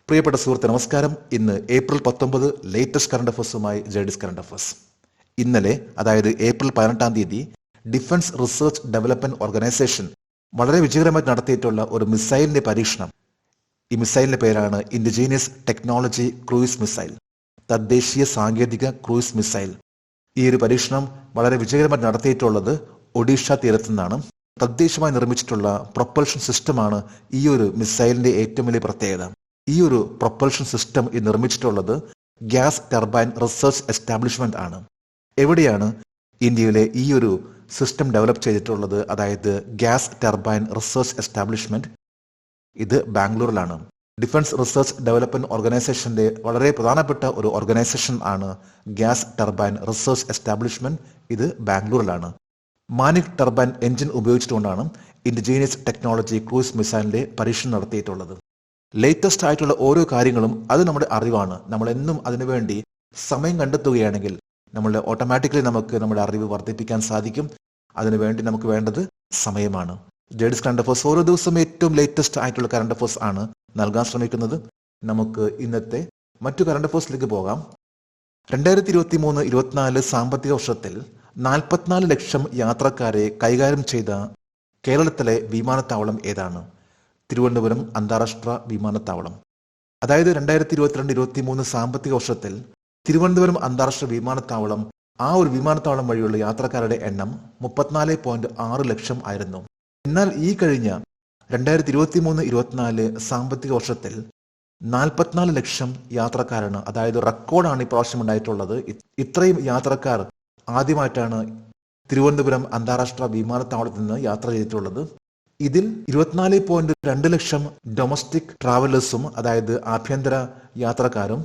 പ്രിയപ്പെട്ട സുഹൃത്തെ നമസ്കാരം. ഇന്ന് ഏപ്രിൽ 19 ലേറ്റസ്റ്റ് കറണ്ട് അഫേഴ്സുമായി ജേഡിസ് കറണ്ട് അഫേഴ്സ്. ഇന്നലെ, അതായത് ഏപ്രിൽ 18 തീയതി, ഡിഫൻസ് റിസർച്ച് ഡെവലപ്മെന്റ് ഓർഗനൈസേഷൻ വളരെ വിജയകരമായി നടത്തിയിട്ടുള്ള ഒരു മിസൈലിന്റെ പരീക്ഷണം. ഈ മിസൈലിന്റെ പേരാണ് ഇൻഡിജീനിയസ് ടെക്നോളജി ക്രൂയിസ് മിസൈൽ, തദ്ദേശീയ സാങ്കേതിക ക്രൂയിസ് മിസൈൽ. ഈ ഒരു പരീക്ഷണം വളരെ വിജയകരമായി നടത്തിയിട്ടുള്ളത് ഒഡീഷ തീരത്തു നിന്നാണ്. തദ്ദേശീയമായി നിർമ്മിച്ചിട്ടുള്ള പ്രൊപ്പൽഷൻ സിസ്റ്റമാണ് ഈ ഒരു മിസൈലിന്റെ ഏറ്റവും വലിയ പ്രത്യേകത. ഈ ഒരു പ്രൊപ്പൽഷൻ സിസ്റ്റം നിർമ്മിച്ചിട്ടുള്ളത് ഗ്യാസ് ടർബൈൻ റിസർച്ച് എസ്റ്റാബ്ലിഷ്മെന്റ് ആണ്. എവിടെയാണ് ഇന്ത്യയിലെ ഈ ഒരു സിസ്റ്റം ഡെവലപ്പ് ചെയ്തിട്ടുള്ളത്? അതായത് ഗ്യാസ് ടർബൈൻ റിസർച്ച് എസ്റ്റാബ്ലിഷ്മെന്റ്, ഇത് ബാംഗ്ലൂരിലാണ്. ഡിഫൻസ് റിസർച്ച് ഡെവലപ്മെന്റ് ഓർഗനൈസേഷന്റെ വളരെ പ്രധാനപ്പെട്ട ഒരു ഓർഗനൈസേഷൻ ആണ് ഗ്യാസ് ടർബൈൻ റിസർച്ച് എസ്റ്റാബ്ലിഷ്മെന്റ്. ഇത് ബാംഗ്ലൂരിലാണ്. മാനിക് ടർബൈൻ എഞ്ചിൻ ഉപയോഗിച്ചുകൊണ്ടാണ് ഇൻഡിജീനിയസ് ടെക്നോളജി ക്രൂയിസ് മിസൈലിന്റെ പരീക്ഷണം നടത്തിയിട്ടുള്ളത്. ലേറ്റസ്റ്റ് ആയിട്ടുള്ള ഓരോ കാര്യങ്ങളും അത് നമ്മുടെ അറിവാണ്. നമ്മൾ എന്നും അതിനുവേണ്ടി സമയം കണ്ടെത്തുകയാണെങ്കിൽ നമ്മളുടെ ഓട്ടോമാറ്റിക്കലി നമുക്ക് നമ്മുടെ അറിവ് വർദ്ധിപ്പിക്കാൻ സാധിക്കും. അതിനുവേണ്ടി നമുക്ക് വേണ്ടത് സമയമാണ്. ജേഡിസ് കറണ്ട് അഫേഴ്സ് ഓരോ ദിവസവും ഏറ്റവും ലേറ്റസ്റ്റ് ആയിട്ടുള്ള കറണ്ട് അഫേഴ്സ് ആണ് നൽകാൻ ശ്രമിക്കുന്നത്. നമുക്ക് ഇന്നത്തെ മറ്റു കറണ്ട് അഫേഴ്സിലേക്ക് പോകാം. 2023-24 സാമ്പത്തിക വർഷത്തിൽ 44 ലക്ഷം യാത്രക്കാരെ കൈകാര്യം ചെയ്ത കേരളത്തിലെ വിമാനത്താവളം ഏതാണ്? തിരുവനന്തപുരം അന്താരാഷ്ട്ര വിമാനത്താവളം. അതായത് 2022-23 സാമ്പത്തിക വർഷത്തിൽ തിരുവനന്തപുരം അന്താരാഷ്ട്ര വിമാനത്താവളം, ആ ഒരു വിമാനത്താവളം വഴിയുള്ള യാത്രക്കാരുടെ എണ്ണം 34.6 ലക്ഷം ആയിരുന്നു. എന്നാൽ ഈ കഴിഞ്ഞ 2023-24 സാമ്പത്തിക വർഷത്തിൽ 44 ലക്ഷം യാത്രക്കാരാണ്. അതായത് റെക്കോർഡാണ് ഇപ്രാവശ്യം ഉണ്ടായിട്ടുള്ളത്. ഇത്രയും യാത്രക്കാർ ആദ്യമായിട്ടാണ് തിരുവനന്തപുരം അന്താരാഷ്ട്ര വിമാനത്താവളത്തിൽ നിന്ന് യാത്ര ചെയ്തിട്ടുള്ളത്. ഇതിൽ 24.2 ലക്ഷം ഡൊമസ്റ്റിക് ട്രാവലേഴ്സും, അതായത് ആഭ്യന്തര യാത്രക്കാരും,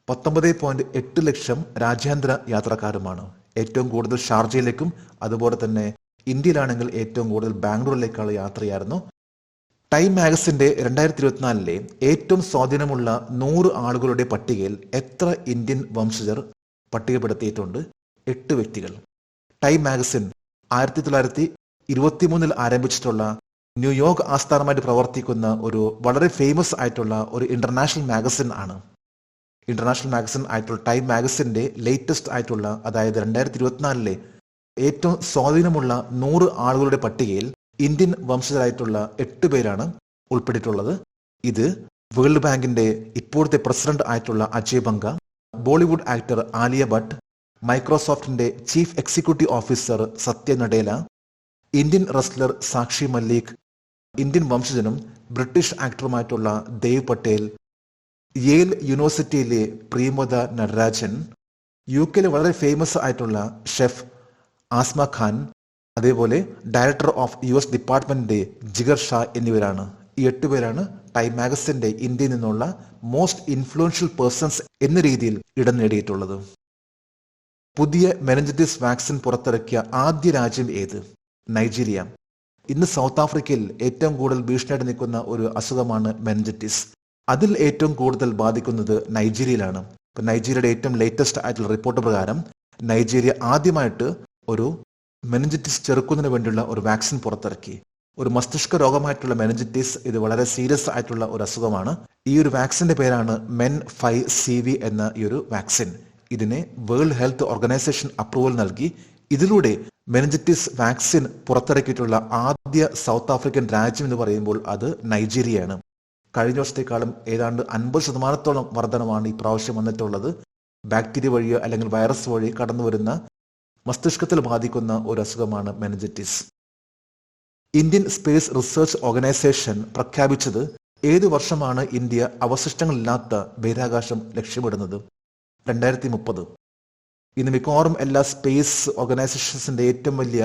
19.8 ലക്ഷം രാജ്യാന്തര യാത്രക്കാരുമാണ്. ഏറ്റവും കൂടുതൽ ഷാർജയിലേക്കും അതുപോലെ തന്നെ ഇന്ത്യയിലാണെങ്കിൽ ഏറ്റവും കൂടുതൽ ബാംഗ്ലൂരിലേക്കുള്ള യാത്രയായിരുന്നു. ടൈം മാഗസിന്റെ 2024 ഏറ്റവും സ്വാധീനമുള്ള 100 ആളുകളുടെ പട്ടികയിൽ എത്ര ഇന്ത്യൻ വംശജർ പട്ടികപ്പെടുത്തിയിട്ടുണ്ട്? 8 വ്യക്തികൾ. ടൈം മാഗസിൻ 1923 ആരംഭിച്ചിട്ടുള്ള ന്യൂയോർക്ക് ആസ്ഥാനമായിട്ട് പ്രവർത്തിക്കുന്ന ഒരു വളരെ ഫേമസ് ആയിട്ടുള്ള ഒരു ഇന്റർനാഷണൽ മാഗസിൻ ആണ്. ഇന്റർനാഷണൽ മാഗസിൻ ആയിട്ടുള്ള ടൈം മാഗസിന്റെ ലേറ്റസ്റ്റ് ആയിട്ടുള്ള, അതായത് 2024 ഏറ്റവും സ്വാധീനമുള്ള 100 ആളുകളുടെ പട്ടികയിൽ ഇന്ത്യൻ വംശജരായിട്ടുള്ള 8 പേരാണ് ഉൾപ്പെട്ടിട്ടുള്ളത്. ഇത് വേൾഡ് ബാങ്കിന്റെ ഇപ്പോഴത്തെ പ്രസിഡന്റ് ആയിട്ടുള്ള അജയ് ബംഗ, ബോളിവുഡ് ആക്ടർ ആലിയ ഭട്ട്, മൈക്രോസോഫ്റ്റിന്റെ chief executive officer Satya Nadella, Indian wrestler Sakshi Malik, Indian വംശജനും ബ്രിട്ടീഷ് ആക്ടറുമായിട്ടുള്ള ദേവ് പട്ടേൽ, യേൽ യൂണിവേഴ്സിറ്റിയിലെ പ്രിയമോദ നടരാജൻ, UK വളരെ ഫേമസ് ആയിട്ടുള്ള ഷെഫ് ആസ്മ ഖാൻ, അതേപോലെ ഡയറക്ടർ ഓഫ് US ഡിപ്പാർട്ട്മെന്റിന്റെ ജിഗർ ഷാ എന്നിവരാണ്. ഈ 8 പേരാണ് ടൈം മാഗസിന്റെ ഇന്ത്യയിൽ നിന്നുള്ള മോസ്റ്റ് ഇൻഫ്ലുവൻഷ്യൽ പേഴ്സൺസ് എന്ന രീതിയിൽ ഇടം നേടിയിട്ടുള്ളത്. പുതിയ മെനിഞ്ചിറ്റിസ് വാക്സിൻ പുറത്തിറക്കിയ ആദ്യ രാജ്യം ഏത്? നൈജീരിയ. ഇന്ന് സൗത്ത് ആഫ്രിക്കയിൽ ഏറ്റവും കൂടുതൽ ഭീഷണിയായിട്ട് നിൽക്കുന്ന ഒരു അസുഖമാണ് മെനിഞ്ചിറ്റിസ്. അതിൽ ഏറ്റവും കൂടുതൽ ബാധിക്കുന്നത് നൈജീരിയയിലാണ്. ഇപ്പൊ നൈജീരിയയുടെ ഏറ്റവും ലേറ്റസ്റ്റ് ആയിട്ടുള്ള റിപ്പോർട്ട് പ്രകാരം നൈജീരിയ ആദ്യമായിട്ട് ഒരു മെനിഞ്ചിറ്റിസ് ചെറുക്കുന്നതിന് വേണ്ടിയുള്ള ഒരു വാക്സിൻ പുറത്തിറക്കി. ഒരു മസ്തിഷ്ക രോഗമായിട്ടുള്ള മെനിഞ്ചിറ്റിസ്, ഇത് വളരെ സീരിയസ് ആയിട്ടുള്ള ഒരു അസുഖമാണ്. ഈ ഒരു വാക്സിന്റെ പേരാണ് MEN5CV എന്ന ഈ ഒരു വാക്സിൻ. ഇതിനെ വേൾഡ് ഹെൽത്ത് ഓർഗനൈസേഷൻ അപ്രൂവൽ നൽകി. ഇതിലൂടെ മെനിഞ്ചിറ്റിസ് വാക്സിൻ പുറത്തിറക്കിയിട്ടുള്ള ആദ്യ സൗത്ത് ആഫ്രിക്കൻ രാജ്യം എന്ന് പറയുമ്പോൾ അത് നൈജീരിയയാണ്. കഴിഞ്ഞ വർഷത്തെക്കാളും ഏതാണ്ട് 50% വർധനമാണ് ഈ പ്രാവശ്യം വന്നിട്ടുള്ളത്. ബാക്ടീരിയ വഴിയോ അല്ലെങ്കിൽ വൈറസ് വഴി കടന്നു വരുന്ന മസ്തിഷ്കത്തിൽ ബാധിക്കുന്ന ഒരു അസുഖമാണ് മെനിഞ്ചിറ്റിസ്. ഇന്ത്യൻ സ്പേസ് റിസർച്ച് ഓർഗനൈസേഷൻ പ്രഖ്യാപിച്ചത് ഏത് വർഷമാണ് ഇന്ത്യ അവശിഷ്ടങ്ങളില്ലാത്ത ബഹിരാകാശം ലക്ഷ്യമിടുന്നത്? 2030. ഇന്ന് മിക്കവാറും എല്ലാ സ്പേസ് ഓർഗനൈസേഷൻസിന്റെ ഏറ്റവും വലിയ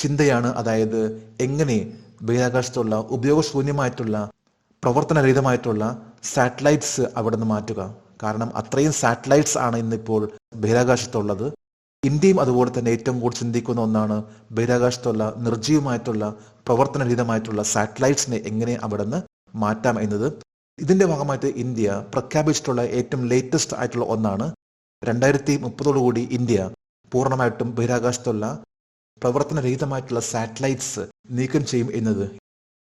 ചിന്തയാണ്, അതായത് എങ്ങനെ ബഹിരാകാശത്തുള്ള ഉപയോഗശൂന്യമായിട്ടുള്ള പ്രവർത്തനരഹിതമായിട്ടുള്ള സാറ്റലൈറ്റ്സ് അവിടെ നിന്ന് മാറ്റുക. കാരണം അത്രയും സാറ്റലൈറ്റ്സ് ആണ് ഇന്നിപ്പോൾ ബഹിരാകാശത്തുള്ളത്. ഇന്ത്യയും അതുപോലെ തന്നെ ഏറ്റവും കൂടുതൽ ചിന്തിക്കുന്ന ഒന്നാണ് ബഹിരാകാശത്തുള്ള നിർജ്ജീവമായിട്ടുള്ള പ്രവർത്തനരഹിതമായിട്ടുള്ള സാറ്റലൈറ്റ്സിനെ എങ്ങനെ അവിടെ നിന്ന് മാറ്റാം എന്നത്. ഇതിന്റെ ഭാഗമായിട്ട് ഇന്ത്യ പ്രഖ്യാപിച്ചിട്ടുള്ള ഏറ്റവും ലേറ്റസ്റ്റ് ആയിട്ടുള്ള ഒന്നാണ് 2030 ഇന്ത്യ പൂർണ്ണമായിട്ടും ബഹിരാകാശത്തുള്ള പ്രവർത്തനരഹിതമായിട്ടുള്ള സാറ്റലൈറ്റ്സ് നീക്കം ചെയ്യും എന്നത്.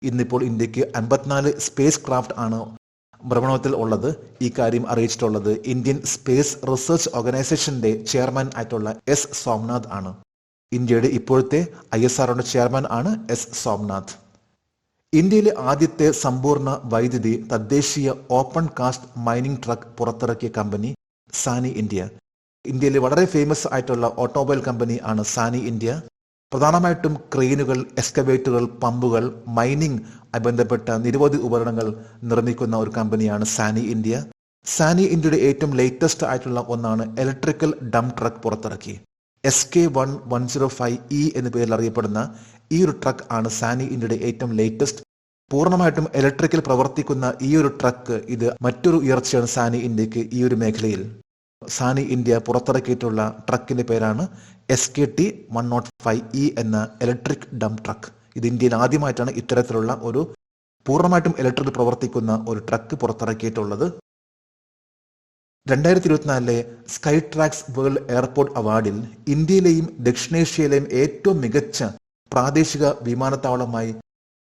ഇന്നിപ്പോൾ ഇന്ത്യക്ക് 54 സ്പേസ് ക്രാഫ്റ്റ് ആണ് ഭ്രമണത്തിൽ ഉള്ളത്. ഈ കാര്യം അറിയിച്ചിട്ടുള്ളത് ഇന്ത്യൻ സ്പേസ് റിസർച്ച് ഓർഗനൈസേഷന്റെ ചെയർമാൻ ആയിട്ടുള്ള എസ് സോംനാഥ് ആണ്. ഇന്ത്യയുടെ ഇപ്പോഴത്തെ ISROയുടെ ചെയർമാൻ ആണ് എസ് സോംനാഥ്. ഇന്ത്യയിലെ ആദ്യത്തെ സമ്പൂർണ്ണ വൈദ്യുതി തദ്ദേശീയ ഓപ്പൺ കാസ്റ്റ് മൈനിങ് ട്രക്ക് പുറത്തിറക്കിയ കമ്പനി സാനി ഇന്ത്യ. ഇന്ത്യയിലെ വളരെ ഫേമസ് ആയിട്ടുള്ള ഓട്ടോമൊബൈൽ കമ്പനി ആണ് സാനി ഇന്ത്യ. പ്രധാനമായിട്ടും ക്രെയിനുകൾ, എക്സ്കവേറ്ററുകൾ, പമ്പുകൾ, മൈനിങ് ബന്ധപ്പെട്ട നിരവധി ഉപകരണങ്ങൾ നിർമ്മിക്കുന്ന ഒരു കമ്പനിയാണ് സാനി ഇന്ത്യ. സാനി ഇന്ത്യയുടെ ഏറ്റവും ലേറ്റസ്റ്റ് ആയിട്ടുള്ള ഒന്നാണ് ഇലക്ട്രിക്കൽ ഡംപ് ട്രക്ക് പുറത്തിറക്കി. SK1105E എന്ന പേരിൽ അറിയപ്പെടുന്ന ഈ ഒരു ട്രക്ക് ആണ് സാനി ഇന്ത്യയുടെ ഏറ്റവും ലേറ്റസ്റ്റ്. പൂർണ്ണമായിട്ടും ഇലക്ട്രിക്കൽ പ്രവർത്തിക്കുന്ന ഈ ഒരു ട്രക്ക് ഇത് മറ്റൊരു ഉയർച്ചയാണ് സാനി ഇന്ത്യക്ക് ഈ ഒരു മേഖലയിൽ. സാനി ഇന്ത്യ പുറത്തിറക്കിയിട്ടുള്ള ട്രക്കിന്റെ പേരാണ് SKT105E എന്ന ഇലക്ട്രിക് ഡംപ് ട്രക്ക്. ഇത് ഇന്ത്യയിൽ ആദ്യമായിട്ടാണ് ഇത്തരത്തിലുള്ള ഒരു പൂർണ്ണമായിട്ടും ഇലക്ട്രിക് പ്രവർത്തിക്കുന്ന ഒരു ട്രക്ക് പുറത്തിറക്കിയിട്ടുള്ളത്. 2024 സ്കൈ ട്രാക്സ് വേൾഡ് എയർപോർട്ട് അവാർഡിൽ ഇന്ത്യയിലെയും ദക്ഷിണേഷ്യയിലെയും ഏറ്റവും മികച്ച പ്രാദേശിക വിമാനത്താവളമായി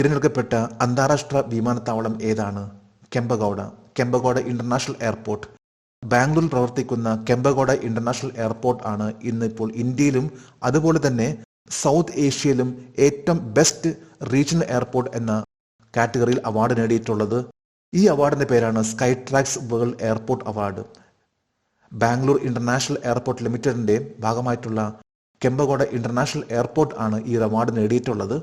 തിരഞ്ഞെടുക്കപ്പെട്ട അന്താരാഷ്ട്ര വിമാനത്താവളം ഏതാണ്? Kempegowda international airport. ബാംഗ്ലൂരിൽ പ്രവർത്തിക്കുന്ന കെമ്പഗൌഡ ഇന്റർനാഷണൽ എയർപോർട്ട് ആണ് ഇന്നിപ്പോൾ ഇന്ത്യയിലും അതുപോലെ തന്നെ സൗത്ത് ഏഷ്യയിലും ഏറ്റവും ബെസ്റ്റ് റീജിയണൽ എയർപോർട്ട് എന്ന കാറ്റഗറിയിൽ അവാർഡ് നേടിയിട്ടുള്ളത്. ഈ അവാർഡിന്റെ പേരാണ് sky tracks world airport award. Bangalore international airport ലിമിറ്റഡിന്റെ ഭാഗമായിട്ടുള്ള കെമ്പഗൌഡ ഇന്റർനാഷണൽ എയർപോർട്ട് ആണ് ഈ അവാർഡ് നേടിയിട്ടുള്ളത്.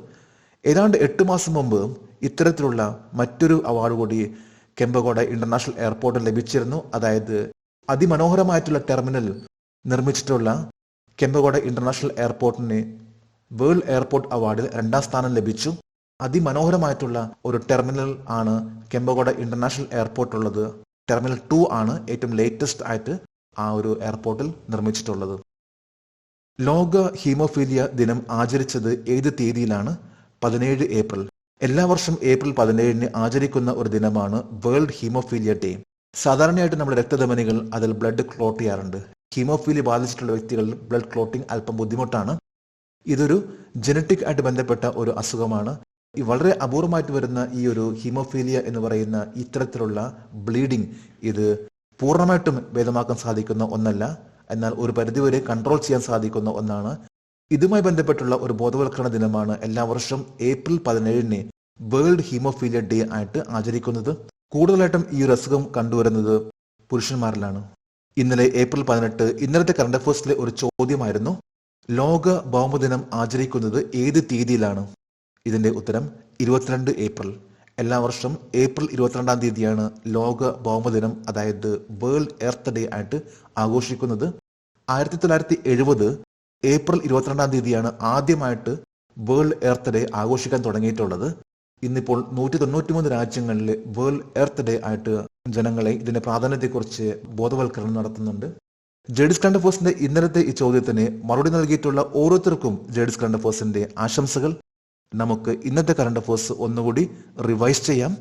ഏതാണ്ട് 8 മാസം മുമ്പ് ഇത്തരത്തിലുള്ള മറ്റൊരു അവാർഡ് കൂടി കെമ്പഗൌഡ ഇന്റർനാഷണൽ എയർപോർട്ട് ലഭിച്ചിരുന്നു. അതായത് അതിമനോഹരമായിട്ടുള്ള ടെർമിനൽ നിർമ്മിച്ചിട്ടുള്ള കെമ്പഗൌഡ ഇന്റർനാഷണൽ എയർപോർട്ടിന് വേൾഡ് എയർപോർട്ട് അവാർഡിൽ 2ാം സ്ഥാനം ലഭിച്ചു. അതിമനോഹരമായിട്ടുള്ള ഒരു ടെർമിനൽ ആണ് കെമ്പഗൌഡ ഇന്റർനാഷണൽ എയർപോർട്ട് ഉള്ളത്. ടെർമിനൽ 2 ആണ് ഏറ്റവും ലേറ്റസ്റ്റ് ആയിട്ട് ആ ഒരു എയർപോർട്ടിൽ നിർമ്മിച്ചിട്ടുള്ളത്. ലോക ഹീമോഫീലിയ ദിനം ആചരിച്ചത് ഏത് തീയതിയിലാണ്? 17 ഏപ്രിൽ. എല്ലാ വർഷം ഏപ്രിൽ 17 ആചരിക്കുന്ന ഒരു ദിനമാണ് വേൾഡ് ഹീമോഫീലിയ ഡേ. സാധാരണയായിട്ട് നമ്മുടെ രക്തധമനികൾ അതിൽ ബ്ലഡ് ക്ലോട്ട് ചെയ്യാറുണ്ട്. ഹീമോഫീലിയ ബാധിച്ചിട്ടുള്ള വ്യക്തികളിൽ ബ്ലഡ് ക്ലോട്ടിംഗ് അല്പം ബുദ്ധിമുട്ടാണ്. ഇതൊരു ജനറ്റിക് ആയിട്ട് ബന്ധപ്പെട്ട ഒരു അസുഖമാണ്. വളരെ അപൂർവമായിട്ട് വരുന്ന ഈ ഒരു ഹീമോഫീലിയ എന്ന് പറയുന്ന ഇത്തരത്തിലുള്ള ബ്ലീഡിംഗ് ഇത് പൂർണ്ണമായിട്ടും ഭേദമാക്കാൻ സാധിക്കുന്ന ഒന്നല്ല, എന്നാൽ ഒരു പരിധിവരെ കൺട്രോൾ ചെയ്യാൻ സാധിക്കുന്ന ഒന്നാണ്. ഇതുമായി ബന്ധപ്പെട്ടുള്ള ഒരു ബോധവൽക്കരണ ദിനമാണ് എല്ലാ വർഷവും ഏപ്രിൽ 17 വേൾഡ് ഹീമോഫീലിയ ഡേ ആയിട്ട് ആചരിക്കുന്നത്. കൂടുതലായിട്ടും ഈ ഒരു അസുഖം കണ്ടുവരുന്നത് പുരുഷന്മാരിലാണ്. ഇന്നലെ ഏപ്രിൽ 18 ഇന്നലത്തെ കറണ്ട് അഫയേഴ്സിലെ ഒരു ചോദ്യമായിരുന്നു, ലോക ഭൗമദിനം ആചരിക്കുന്നത് ഏത് തീയതിയിലാണ്? ഇതിന്റെ ഉത്തരം 22 ഏപ്രിൽ. എല്ലാ വർഷം ഏപ്രിൽ 22 തീയതിയാണ് ലോക ഭൗമദിനം, അതായത് വേൾഡ് എർത്ത് ഡേ ആയിട്ട് ആഘോഷിക്കുന്നത്. 1970 ഏപ്രിൽ 22 തീയതിയാണ് ആദ്യമായിട്ട് വേൾഡ് എർത്ത് ഡേ ആഘോഷിക്കാൻ തുടങ്ങിയിട്ടുള്ളത്. ഇന്നിപ്പോൾ 193 രാജ്യങ്ങളിൽ വേൾഡ് എർത്ത് ഡേ ആയിട്ട് ജനങ്ങളെ ഇതിന്റെ പ്രാധാന്യത്തെക്കുറിച്ച് ബോധവൽക്കരണം നടത്തുന്നുണ്ട്. ജെഡിസ് കറണ്ട് അഫയേഴ്സിന്റെ ഇന്നലത്തെ ഈ ചോദ്യത്തിന് മറുപടി നൽകിയിട്ടുള്ള ഓരോരുത്തർക്കും ജെഡിസ് കറണ്ട് അഫയേഴ്സിന്റെ ആശംസകൾ. നമുക്ക് ഇന്നത്തെ കറണ്ട് അഫയേഴ്സ് ഒന്നുകൂടി റിവൈസ് ചെയ്യാം.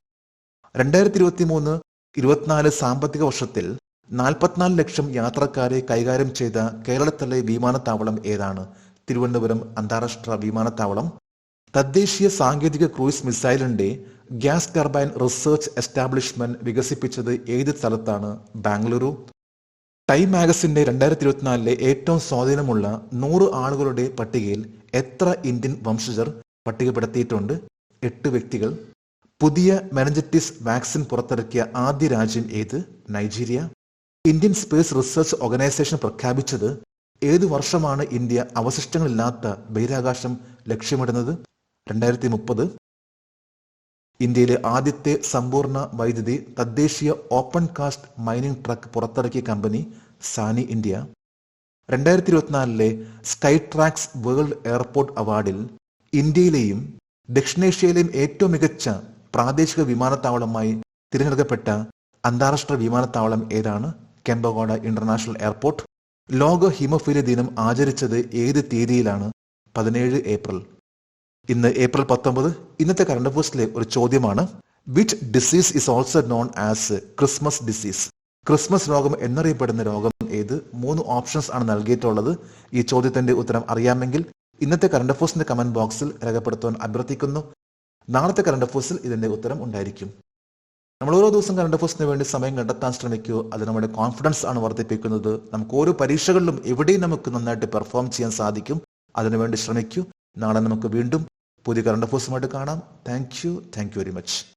2023-24 സാമ്പത്തിക വർഷത്തിൽ 44 ലക്ഷം യാത്രക്കാരെ കൈകാര്യം ചെയ്ത കേരളത്തിലെ വിമാനത്താവളം ഏതാണ്? തിരുവനന്തപുരം അന്താരാഷ്ട്ര വിമാനത്താവളം. തദ്ദേശീയ സാങ്കേതിക ക്രൂയിസ് മിസൈലിന്റെ ഗ്യാസ് ടർബൈൻ റിസർച്ച് എസ്റ്റാബ്ലിഷ്മെന്റ് വികസിപ്പിച്ചത് ഏത് സ്ഥലത്താണ്? ബാംഗ്ലൂരു. ടൈം മാഗസിന്റെ 2024 ഏറ്റവും സ്വാധീനമുള്ള 100 ആളുകളുടെ പട്ടികയിൽ എത്ര ഇന്ത്യൻ വംശജർ പട്ടികപ്പെടുത്തിയിട്ടുണ്ട്? 8 വ്യക്തികൾ. പുതിയ മെനഞ്ചിറ്റിസ് വാക്സിൻ പുറത്തിറക്കിയ ആദ്യ രാജ്യം ഏത്? Nigeria. Indian space research organisation പ്രഖ്യാപിച്ചത് ഏതു വർഷമാണ് ഇന്ത്യ അവശിഷ്ടങ്ങളില്ലാത്ത ബഹിരാകാശം ലക്ഷ്യമിടുന്നത്? 2030. ഇന്ത്യയിലെ ആദ്യത്തെ സമ്പൂർണ്ണ വൈദ്യുതി തദ്ദേശീയ ഓപ്പൺ കാസ്റ്റ് മൈനിങ് ട്രക്ക് പുറത്തിറക്കിയ കമ്പനി Sany India. 2024 Skytrax world airport അവാർഡിൽ ഇന്ത്യയിലെയും ദക്ഷിണേഷ്യയിലെയും ഏറ്റവും മികച്ച പ്രാദേശിക വിമാനത്താവളമായി തിരഞ്ഞെടുക്കപ്പെട്ട അന്താരാഷ്ട്ര വിമാനത്താവളം ഏതാണ്? Kempegowda international airport. ലോക ഹീമോഫീലിയ ദിനം ആചരിച്ചത് ഏത് തീയതിയിലാണ്? 17 ഏപ്രിൽ. ഇന്ന് ഏപ്രിൽ 19. ഇന്നത്തെ കറണ്ട് അഫയേഴ്സിലെ ഒരു ചോദ്യമാണ്, which disease is also known as Christmas disease? Christmas രോഗം എന്നറിയപ്പെടുന്ന രോഗം ഏത്? 3 ഓപ്ഷൻസ് ആണ് നൽകിയിട്ടുള്ളത്. ഈ ചോദ്യത്തിന്റെ ഉത്തരം അറിയാമെങ്കിൽ ഇന്നത്തെ കറണ്ട് അഫയേഴ്സിന്റെ കമന്റ് ബോക്സിൽ രേഖപ്പെടുത്താൻ അഭ്യർത്ഥിക്കുന്നു. നാളത്തെ കറണ്ട് അഫയേഴ്സിൽ ഇതിന്റെ ഉത്തരം ഉണ്ടായിരിക്കും. നമ്മൾ ഓരോ ദിവസം കറണ്ട് അഫയേഴ്സിന് വേണ്ടി സമയം കണ്ടെത്താൻ ശ്രമിക്കൂ. അത് നമ്മുടെ കോൺഫിഡൻസ് ആണ് വർദ്ധിപ്പിക്കുന്നത്. നമുക്ക് ഓരോ പരീക്ഷകളിലും എവിടെയും നമുക്ക് നന്നായിട്ട് പെർഫോം ചെയ്യാൻ സാധിക്കും. അതിനുവേണ്ടി ശ്രമിക്കൂ. നാളെ നമുക്ക് വീണ്ടും പുതിയ കറണ്ട് അഫയേഴ്സുമായിട്ട് കാണാം. Thank you very much.